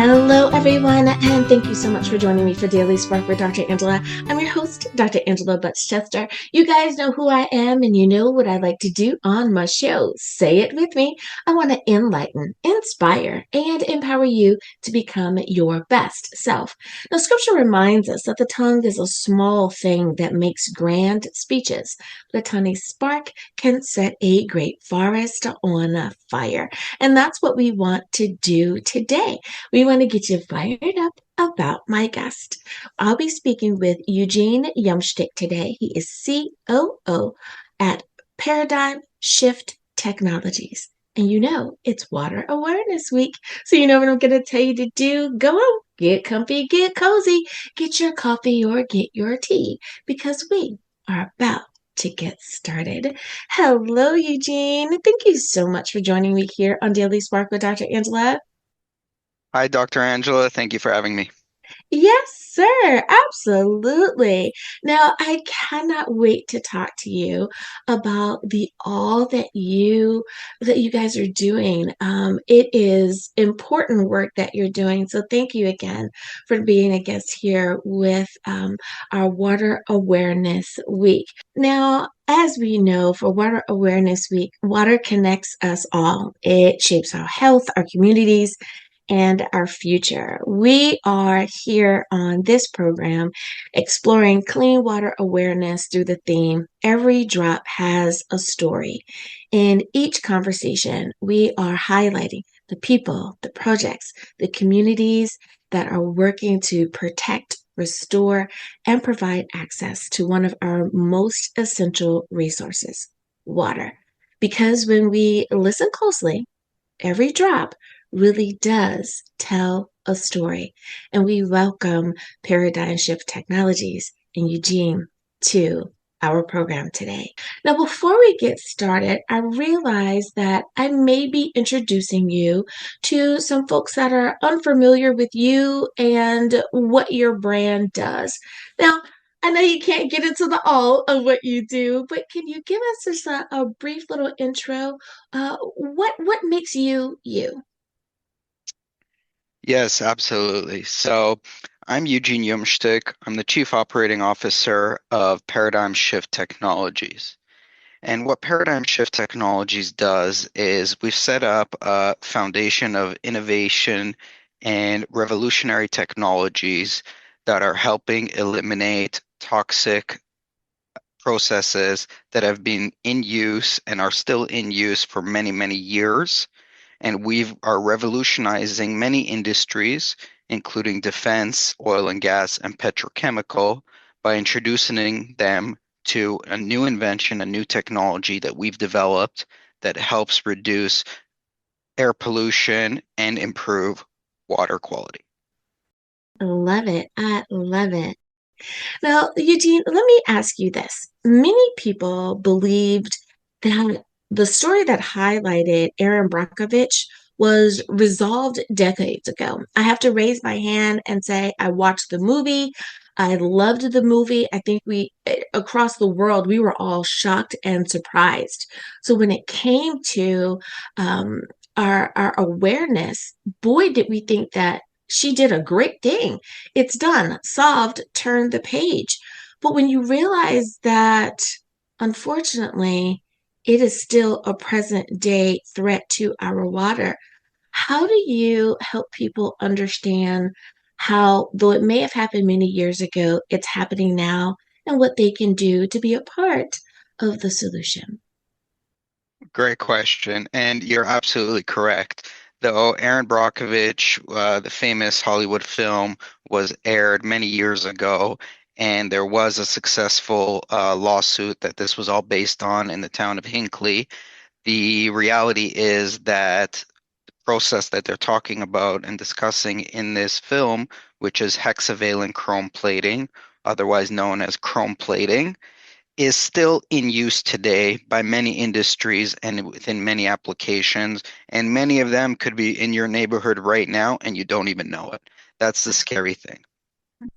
Hello, everyone, and thank you so much for joining me for Daily Spark with Dr. Angela. I'm your host, Dr. Angela Butts-Chester. You guys know who I am, and you know what I like to do on my show. Say it with me. I want to enlighten, inspire, and empower you to become your best self. Now, Scripture reminds us that the tongue is a small thing that makes grand speeches, but a tiny spark can set a great forest on fire. And that's what we want to do today. We want to get you fired up about my guest. I'll be speaking with Eugene Yumshtyk today. He is COO at Paradigm Shift Technologies. And you know, it's Water Awareness Week. So you know what I'm going to tell you to do? Go on, get comfy, get cozy, get your coffee or get your tea, because we are about to get started. Hello, Eugene. Thank you so much for joining me here on Daily Spark with Dr. Angela. Hi, Dr. Angela. Thank you for having me. Yes, sir. Absolutely. Now, I cannot wait to talk to you about the all that you guys are doing. It is important work that you're doing. So thank you again for being a guest here with our Water Awareness Week. Now, as we know, for Water Awareness Week, water connects us all. It shapes our health, our communities, and our future. We are here on this program exploring clean water awareness through the theme Every Drop Has a Story. In each conversation, we are highlighting the people, the projects, the communities that are working to protect, restore, and provide access to one of our most essential resources, water. Because when we listen closely, every drop really does tell a story. And we welcome Paradigm Shift Technologies and Eugene to our program today. Now, before we get started, I realize that I may be introducing you to some folks that are unfamiliar with you and what your brand does. Now, I know you can't get into the all of what you do, but can you give us just a brief little intro? What makes you you? Yes, absolutely. So I'm Eugene Yumshtyk. I'm the Chief Operating Officer of Paradigm Shift Technologies. And what Paradigm Shift Technologies does is we've set up a foundation of innovation and revolutionary technologies that are helping eliminate toxic processes that have been in use and are still in use for many, many years. And we are revolutionizing many industries, including defense, oil and gas, and petrochemical, by introducing them to a new invention, a new technology that we've developed that helps reduce air pollution and improve water quality. Love it. I love it. Now, Eugene, let me ask you this. Many people believed that the story that highlighted Erin Brockovich was resolved decades ago. I have to raise my hand and say I watched the movie. I loved the movie. I think across the world, we were all shocked and surprised. So when it came to um, our awareness, boy, did we think that she did a great thing. It's done, solved, turn the page. But when you realize that, unfortunately, it is still a present day threat to our water, how do you help people understand how, though it may have happened many years ago, it's happening now and what they can do to be a part of the solution? Great question. And you're absolutely correct. Though Erin Brockovich, the famous Hollywood film, was aired many years ago, and there was a successful lawsuit that this was all based on in the town of Hinckley. The reality is that the process that they're talking about and discussing in this film, which is hexavalent chrome plating, otherwise known as chrome plating, is still in use today by many industries and within many applications. And many of them could be in your neighborhood right now and you don't even know it. That's the scary thing.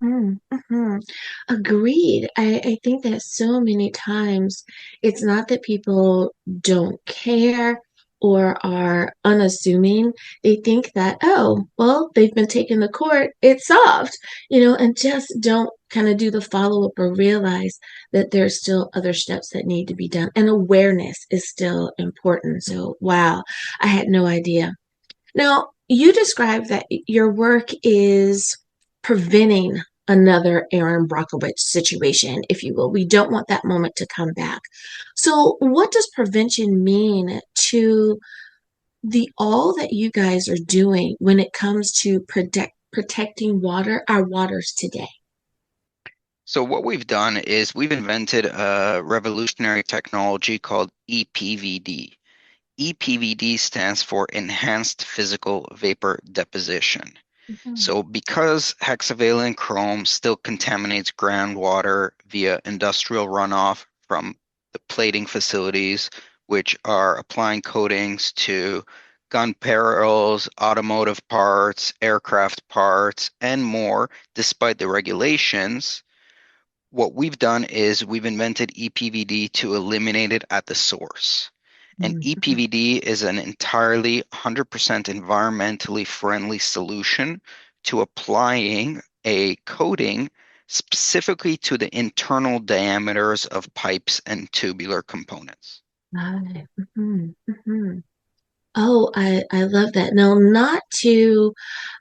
Mhm, mhm. Agreed. I think that so many times it's not that people don't care or are unassuming, they think that, oh, well, they've been taken to court, it's solved, and just don't kind of do the follow up or realize that there's still other steps that need to be done. And awareness is still important. So, wow, I had no idea. Now, you described that your work is preventing another Erin Brockovich situation, if you will. We don't want that moment to come back. So, what does prevention mean to the all that you guys are doing when it comes to protecting our waters today? So what we've done is we've invented a revolutionary technology called EPVD. EPVD stands for Enhanced Physical Vapor Deposition. Mhm. So because hexavalent chrome still contaminates groundwater via industrial runoff from the plating facilities, which are applying coatings to gun barrels, automotive parts, aircraft parts, and more, despite the regulations, what we've done is we've invented EPVD to eliminate it at the source. And Mhm. EPVD is an entirely 100% environmentally friendly solution to applying a coating specifically to the internal diameters of pipes and tubular components. Got it. Mhm. Mhm. Oh, I love that. Now, not to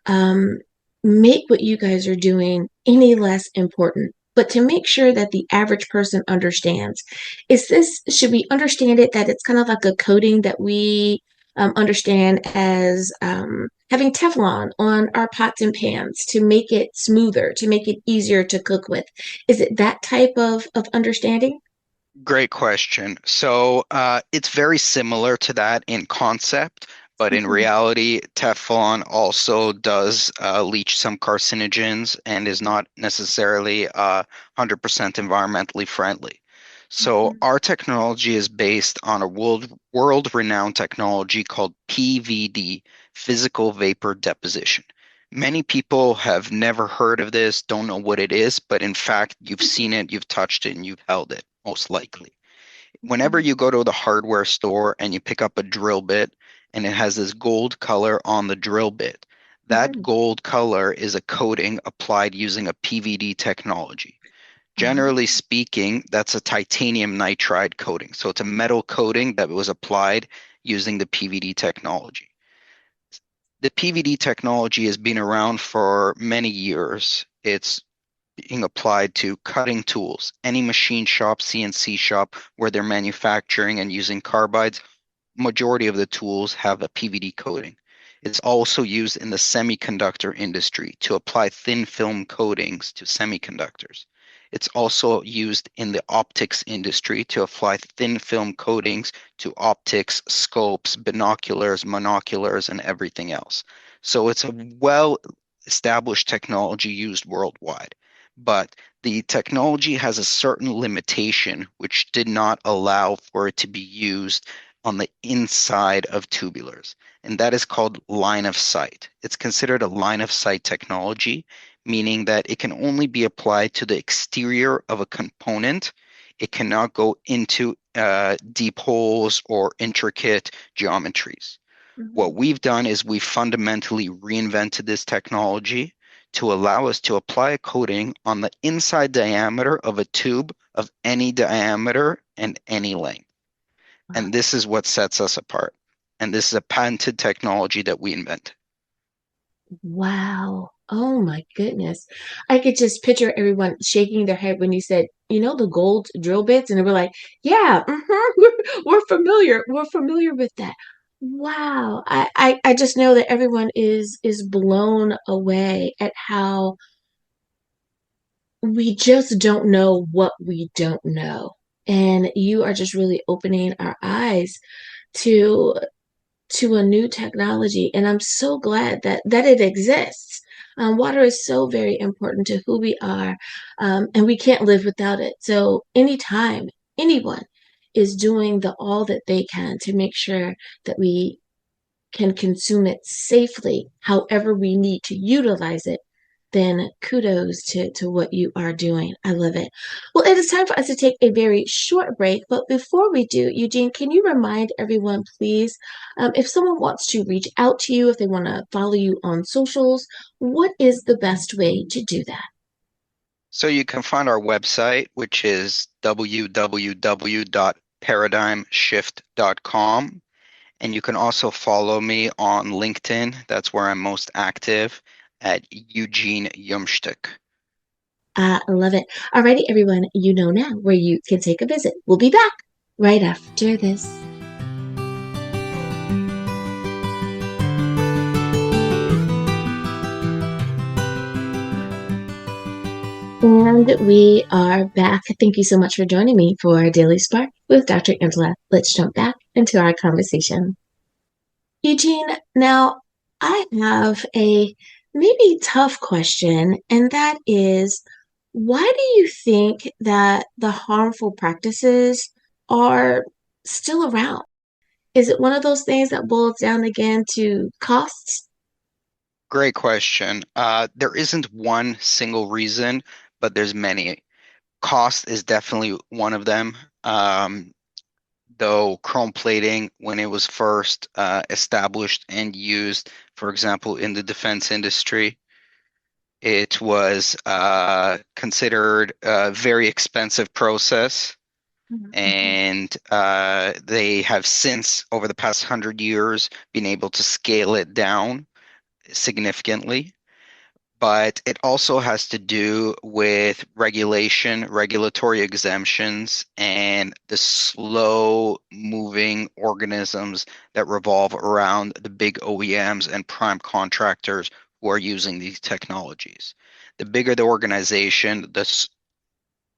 um, make what you guys are doing any less important, but to make sure that the average person understands. Should we understand it that it's kind of like a coating that we understand as having Teflon on our pots and pans to make it smoother, to make it easier to cook with? Is it that type of understanding? Great question. So it's very similar to that in concept, but in Mhm. reality, Teflon also does leach some carcinogens and is not necessarily 100% environmentally friendly. So Mhm. our technology is based on a world-renowned technology called PVD, physical vapor deposition. Many people have never heard of this, don't know what it is, but in fact, you've seen it, you've touched it, and you've held it, most likely. Whenever Mhm. you go to the hardware store and you pick up a drill bit and it has this gold color on the drill bit, that Mhm. gold color is a coating applied using a PVD technology. Generally Oh. speaking, that's a titanium nitride coating. So it's a metal coating that was applied using the PVD technology. The PVD technology has been around for many years. It's being applied to cutting tools. Any machine shop, CNC shop, where they're manufacturing and using carbides, majority of the tools have a PVD coating. It's also used in the semiconductor industry to apply thin film coatings to semiconductors. It's also used in the optics industry to apply thin film coatings to optics, scopes, binoculars, monoculars, and everything else. So it's a well established technology used worldwide. But the technology has a certain limitation which did not allow for it to be used on the inside of tubulars, and that is called line of sight. It's considered a line of sight technology, meaning that it can only be applied to the exterior of a component. It cannot go into deep holes or intricate geometries. What Mhm. we've done is we've fundamentally reinvented this technology to allow us to apply a coating on the inside diameter of a tube of any diameter and any length. And this is what sets us apart. And this is a patented technology that we invent. Wow. Oh my goodness. I could just picture everyone shaking their head when you said, the gold drill bits, and they were like, yeah, we're familiar. We're familiar with that. Wow. I just know that everyone is blown away at how we just don't know what we don't know. And you are just really opening our eyes to a new technology, and I'm so glad that it exists. Water is so very important to who we are, and we can't live without it. So anytime anyone is doing the all that they can to make sure that we can consume it safely, however we need to utilize it, then kudos to what you are doing. I love it. Well, it is time for us to take a very short break. But before we do, Eugene, can you remind everyone, please, if someone wants to reach out to you, if they want to follow you on socials, what is the best way to do that? So you can find our website, which is www.paradigmshift.com. And you can also follow me on LinkedIn. That's where I'm most active at Eugene Yumshtyk. I love it. Alrighty, everyone, you know now where you can take a visit. We'll be back right after this. And we are back. Thank you so much for joining me for Daily Spark with Dr. Angela. Let's jump back into our conversation. Eugene, now I have a maybe tough question, and that is, why do you think that the harmful practices are still around? Is it one of those things that boils down again to costs? Great question. There isn't one single reason, but there's many. Cost is definitely one of them. Though chrome plating, when it was first established and used, for example, in the defense industry, it was considered a very expensive process. Mhm. And they have since, over the past 100 years, been able to scale it down significantly. But it also has to do with regulation, regulatory exemptions, and the slow moving organisms that revolve around the big OEMs and prime contractors who are using these technologies. The bigger the organization, the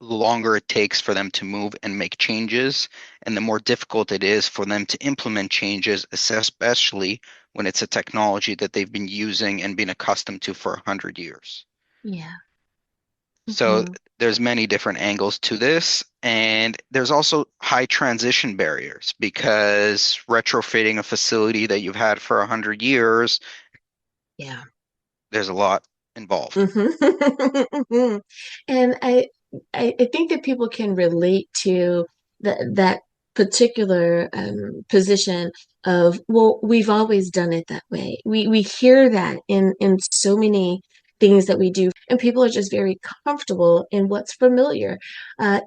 longer it takes for them to move and make changes, and the more difficult it is for them to implement changes, especially when it's a technology that they've been using and been accustomed to for 100 years. Yeah. So Hmm. there's many different angles to this, and there's also high transition barriers because retrofitting a facility that you've had for 100 years, Yeah. there's a lot involved. Mhm. And I think that people can relate to that particular position of, well, we've always done it that way. We hear that in so many things that we do, and people are just very comfortable in what's familiar,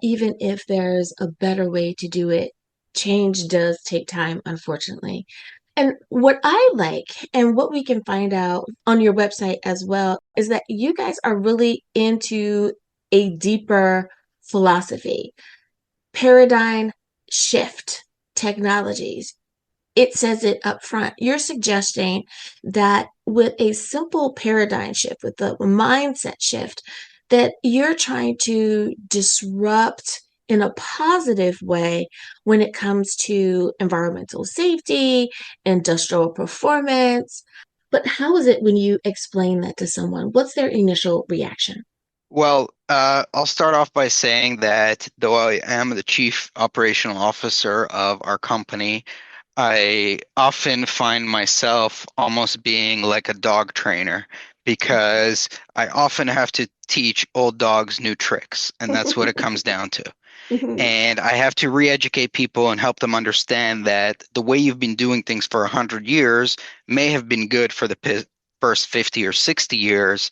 even if there's a better way to do it. Change does take time, unfortunately. And what I like, and what we can find out on your website as well, is that you guys are really into a deeper philosophy, paradigm shift technologies. It says it up front. You're suggesting that with a simple paradigm shift, with the mindset shift, that you're trying to disrupt in a positive way when it comes to environmental safety, industrial performance. But how is it when you explain that to someone? What's their initial reaction? Well, I'll start off by saying that though I am the chief operational officer of our company, I often find myself almost being like a dog trainer because I often have to teach old dogs new tricks, and that's what it comes down to. And I have to re-educate people and help them understand that the way you've been doing things for 100 years may have been good for the first 50 or 60 years,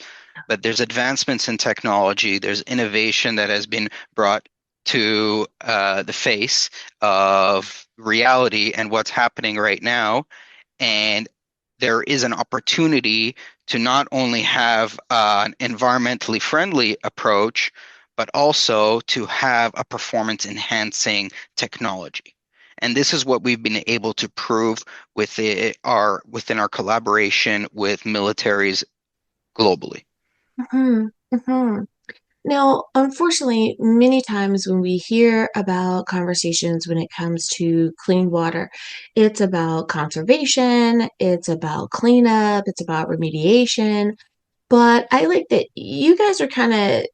but there's advancements in technology, there's innovation that has been brought to the face of reality and what's happening right now. And there is an opportunity to not only have an environmentally friendly approach, but also to have a performance enhancing technology. And this is what we've been able to prove within our collaboration with militaries globally. Mhm, mhm. Now, unfortunately, many times when we hear about conversations when it comes to clean water, it's about conservation, it's about cleanup, it's about remediation. But I like that you guys are kind of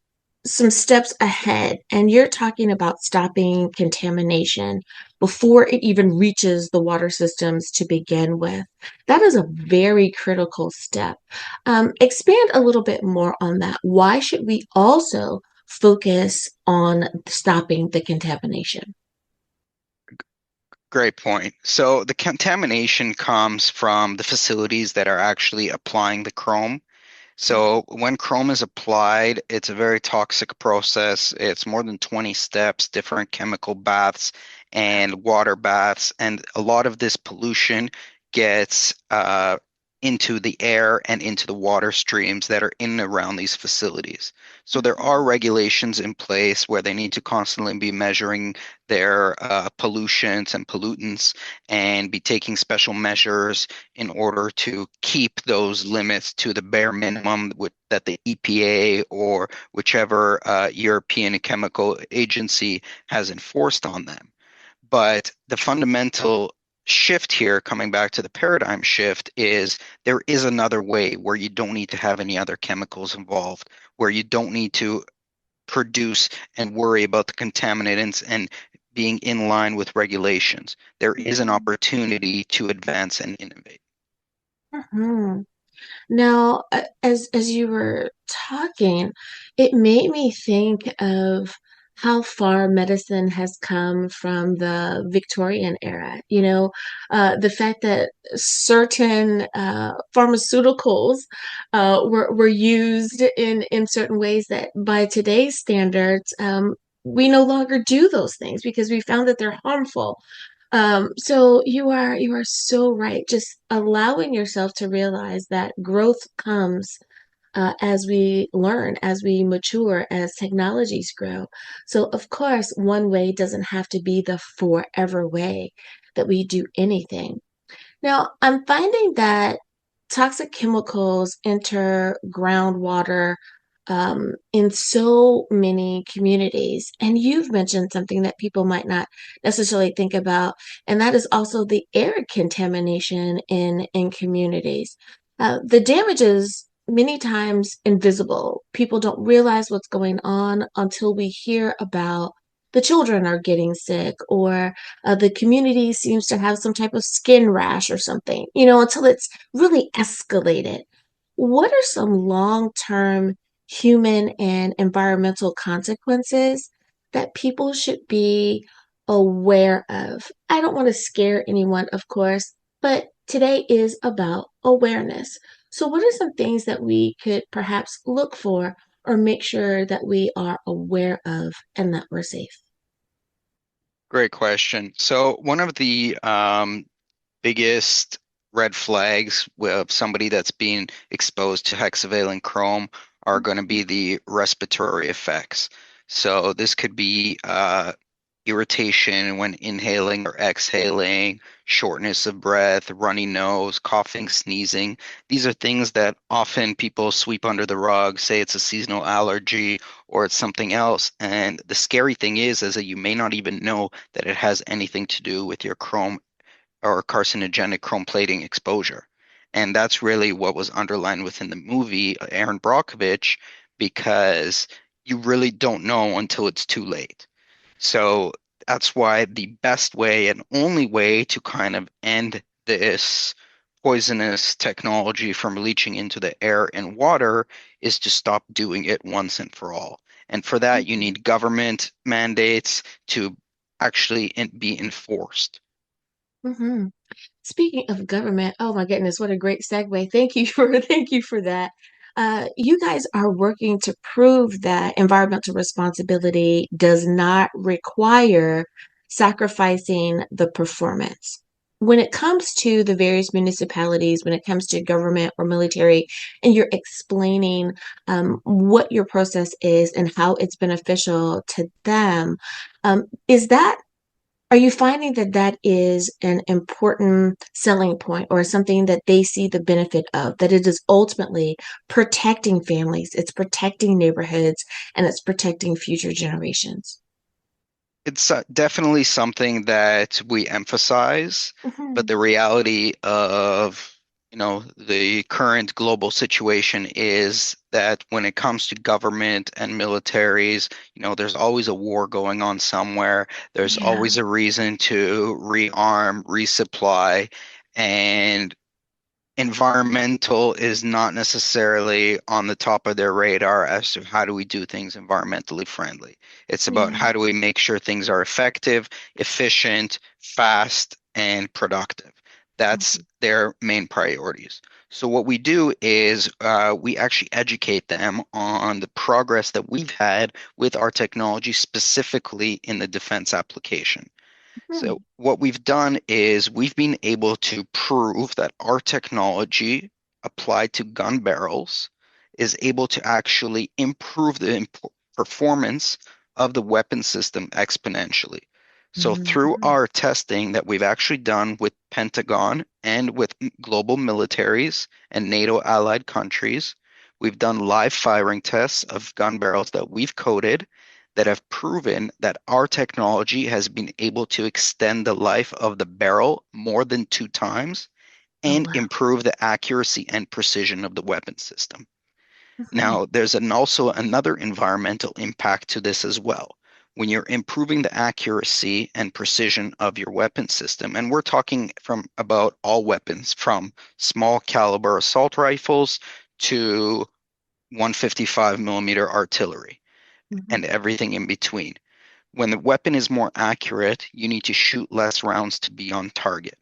some steps ahead, and you're talking about stopping contamination before it even reaches the water systems to begin with. That is a very critical step. Expand a little bit more on that. Why should we also focus on stopping the contamination? Great point. So the contamination comes from the facilities that are actually applying the chrome. So when chrome is applied, it's a very toxic process. It's more than 20 steps, different chemical baths and water baths, and a lot of this pollution gets into the air and into the water streams that are in and around these facilities. So there are regulations in place where they need to constantly be measuring their pollutions and pollutants and be taking special measures in order to keep those limits to the bare minimum that the EPA or whichever European Chemical Agency has enforced on them. But the fundamental shift here, coming back to the paradigm shift, is there is another way where you don't need to have any other chemicals involved, where you don't need to produce and worry about the contaminants and being in line with regulations. There is an opportunity to advance and innovate. Mhm. Now, as you were talking, it made me think of how far medicine has come from the Victorian era. The fact that certain pharmaceuticals were used in certain ways that, by today's standards, we no longer do those things because we found that they're harmful. So you are so right. Just allowing yourself to realize that growth comes as we learn, as we mature, as technologies grow. So of course, one way doesn't have to be the forever way that we do anything. Now, I'm finding that toxic chemicals enter groundwater in so many communities. And you've mentioned something that people might not necessarily think about, and that is also the air contamination in communities. The damage is many times invisible. People don't realize what's going on until we hear about the children are getting sick, or the community seems to have some type of skin rash or something, until it's really escalated. What are some long-term human and environmental consequences that people should be aware of? I don't want to scare anyone, of course, but today is about awareness. So, what are some things that we could perhaps look for or make sure that we are aware of and that we're safe? Great question. So one of the biggest red flags with somebody that's being exposed to hexavalent chrome are going to be the respiratory effects. So this could be irritation when inhaling or exhaling, shortness of breath, runny nose, coughing, sneezing. These are things that often people sweep under the rug, say it's a seasonal allergy or it's something else. And the scary thing is that you may not even know that it has anything to do with your chrome or carcinogenic chrome plating exposure. And that's really what was underlined within the movie, Erin Brockovich, because you really don't know until it's too late. So that's why the best way and only way to kind of end this poisonous technology from leaching into the air and water is to stop doing it once and for all. And for that, you need government mandates to actually be enforced. Mm-hmm. Speaking of government, oh my goodness, what a great segue. Thank you for thank you for that. You guys are working to prove that environmental responsibility does not require sacrificing the performance. When it comes to the various municipalities, when it comes to government or military, and you're explaining what your process is and how it's beneficial to them, is that are you finding that that is an important selling point or something that they see the benefit of, that it is ultimately protecting families, it's protecting neighborhoods, and it's protecting future generations? It's definitely something that we emphasize, but Mhm. the reality of, the current global situation is that when it comes to government and militaries, there's always a war going on somewhere. There's Yeah. always a reason to rearm, resupply, and environmental is not necessarily on the top of their radar as to how do we do things environmentally friendly. It's about Yeah. how do we make sure things are effective, efficient, fast, and productive. That's Mhm. their main priorities. So what we do is we actually educate them on the progress that we've had with our technology, specifically in the defense application. So Mhm. what we've done is we've been able to prove that our technology applied to gun barrels is able to actually improve the performance of the weapon system exponentially. So through Mhm. our testing that we've actually done with Pentagon and with global militaries and NATO allied countries, we've done live firing tests of gun barrels that we've coated that have proven that our technology has been able to extend the life of the barrel more than 2 times Oh, and wow. improve the accuracy and precision of the weapon system. Mhm. Now, there's also another environmental impact to this as well. When you're improving the accuracy and precision of your weapon system, and we're talking from about all weapons, from small caliber assault rifles to 155 millimeter artillery Mhm. and everything in between. When the weapon is more accurate, you need to shoot less rounds to be on target.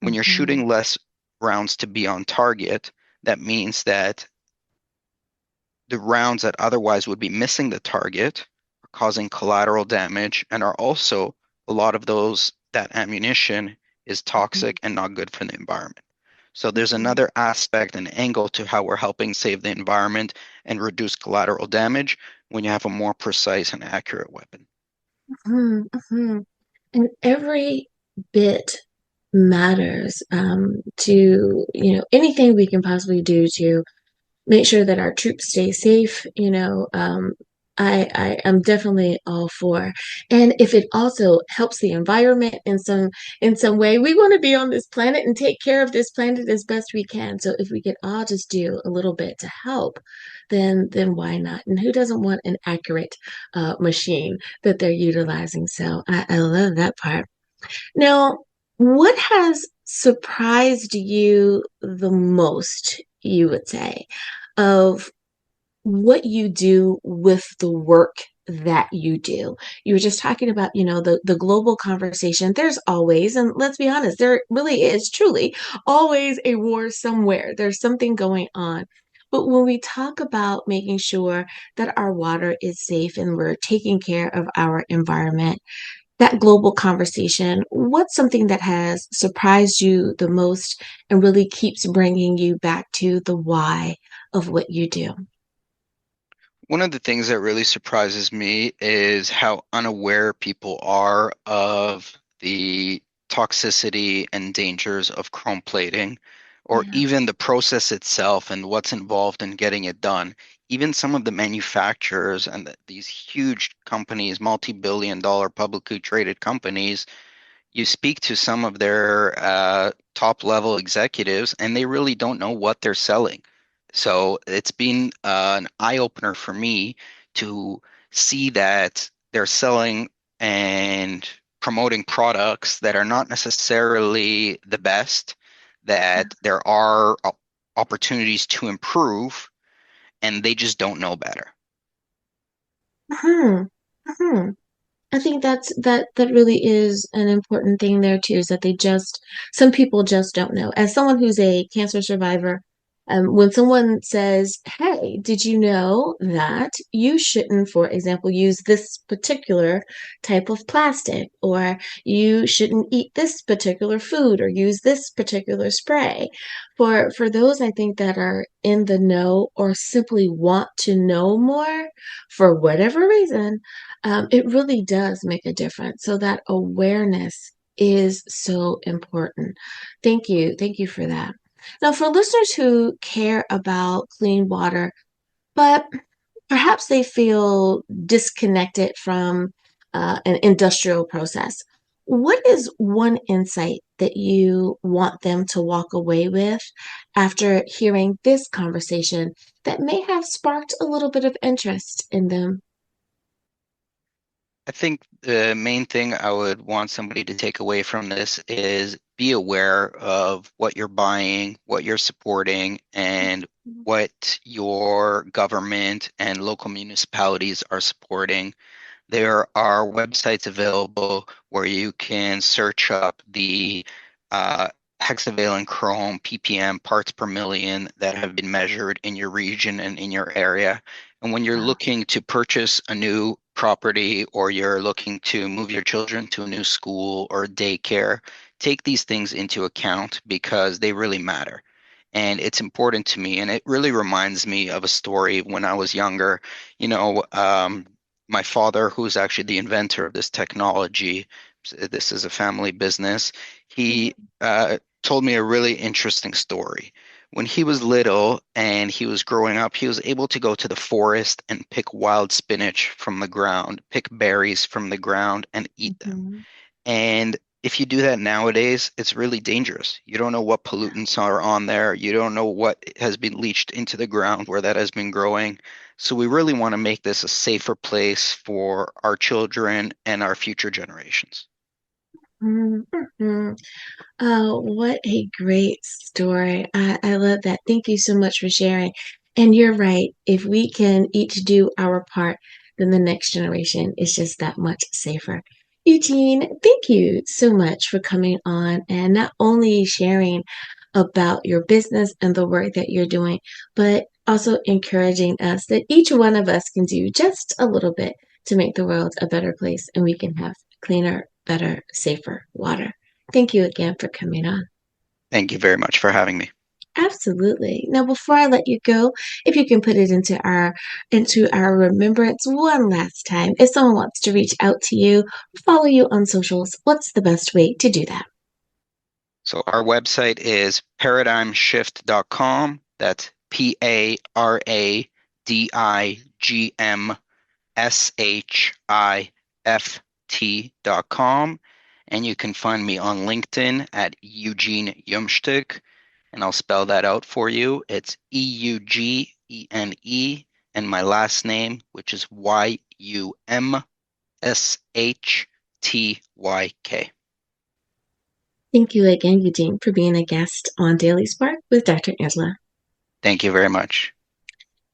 When you're Mhm. shooting less rounds to be on target, that means that the rounds that otherwise would be missing the target are causing collateral damage and are also a lot of those that ammunition is Mhm. toxic and not good for the environment. So there's Mhm. another aspect and angle to how we're helping save the environment and reduce collateral damage when you have a more precise and accurate weapon. Mhm. Mhm. And every bit matters to, anything we can possibly do to make sure that our troops stay safe, I am definitely all for. And if it also helps the environment in some way, we want to be on this planet and take care of this planet as best we can. So if we could all just do a little bit to help, then why not? And who doesn't want an accurate machine that they're utilizing? So I love that part. Now, what has surprised you the most, you would say, of what you do with the work that you do? You were just talking about, the global conversation. There's always, and let's be honest, there really is truly always a war somewhere. There's something going on. But when we talk about making sure that our water is safe and we're taking care of our environment, that global conversation, what's something that has surprised you the most and really keeps bringing you back to the why of what you do? One of the things that really surprises me is how unaware people are of the toxicity and dangers of chrome plating, or Yeah. even the process itself and what's involved in getting it done. Even some of the manufacturers and these huge companies, multi-billion dollar publicly traded companies, you speak to some of their top level executives and they really don't know what they're selling. So it's been an eye opener for me to see that they're selling and promoting products that are not necessarily the best, that there are opportunities to improve, and they just don't know better. Hmm. Hmm. I think that really is an important thing there too, is that some people just don't know. As someone who's a cancer survivor, when someone says, "Hey, did you know that you shouldn't, for example, use this particular type of plastic, or you shouldn't eat this particular food, or use this particular spray?" For those I think that are in the know or simply want to know more for whatever reason, it really does make a difference. So that awareness is so important. Thank you. Thank you for that. Now, for listeners who care about clean water, but perhaps they feel disconnected from an industrial process, what is one insight that you want them to walk away with after hearing this conversation that may have sparked a little bit of interest in them? I think the main thing I would want somebody to take away from this is be aware of what you're buying, what you're supporting, and what your government and local municipalities are supporting. There are websites available where you can search up the uh, hexavalent chrome ppm parts per million that have been measured in your region and in your area. And when you're Wow. looking to purchase a new property or you're looking to move your children to a new school or daycare, take these things into account because they really matter. And it's important to me. And it really reminds me of a story when I was younger. You know, my father, who's actually the inventor of this technology, this is a family business, he told me a really interesting story. When he was little and he was growing up, he was able to go to the forest and pick wild spinach from the ground, pick berries from the ground, and eat them. Mhm. And if you do that nowadays, it's really dangerous. You don't know what pollutants are on there. You don't know what has been leached into the ground where that has been growing. So we really want to make this a safer place for our children and our future generations. Mhm. Oh, what a great story. I love that. Thank you so much for sharing. And you're right. If we can each do our part, then the next generation is just that much safer. Eugene, thank you so much for coming on and not only sharing about your business and the work that you're doing, but also encouraging us that each one of us can do just a little bit to make the world a better place and we can have cleaner, better, safer water. Thank you again for coming on. Thank you very much for having me. Absolutely. Now, before I let you go, if you can put it into our remembrance one last time, if someone wants to reach out to you, follow you on socials, what's the best way to do that? So our website is paradigmshift.com. That's paradigmshift.com. And you can find me on LinkedIn at Eugene Yumshtyk. And I'll spell that out for you. It's Eugene, and my last name, which is Yumshtyk. Thank you again, Eugene, for being a guest on Daily Spark with Dr. Angela. Thank you very much.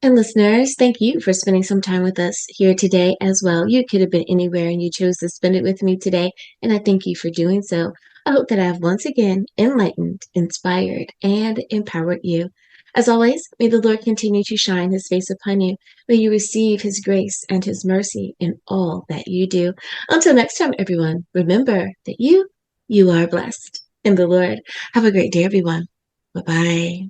And listeners, thank you for spending some time with us here today as well. You could have been anywhere and you chose to spend it with me today, and I thank you for doing so. I hope that I have once again enlightened, inspired, and empowered you. As always, may the Lord continue to shine his face upon you. May you receive his grace and his mercy in all that you do. Until next time, everyone, remember that you are blessed in the Lord. Have a great day, everyone. Bye bye.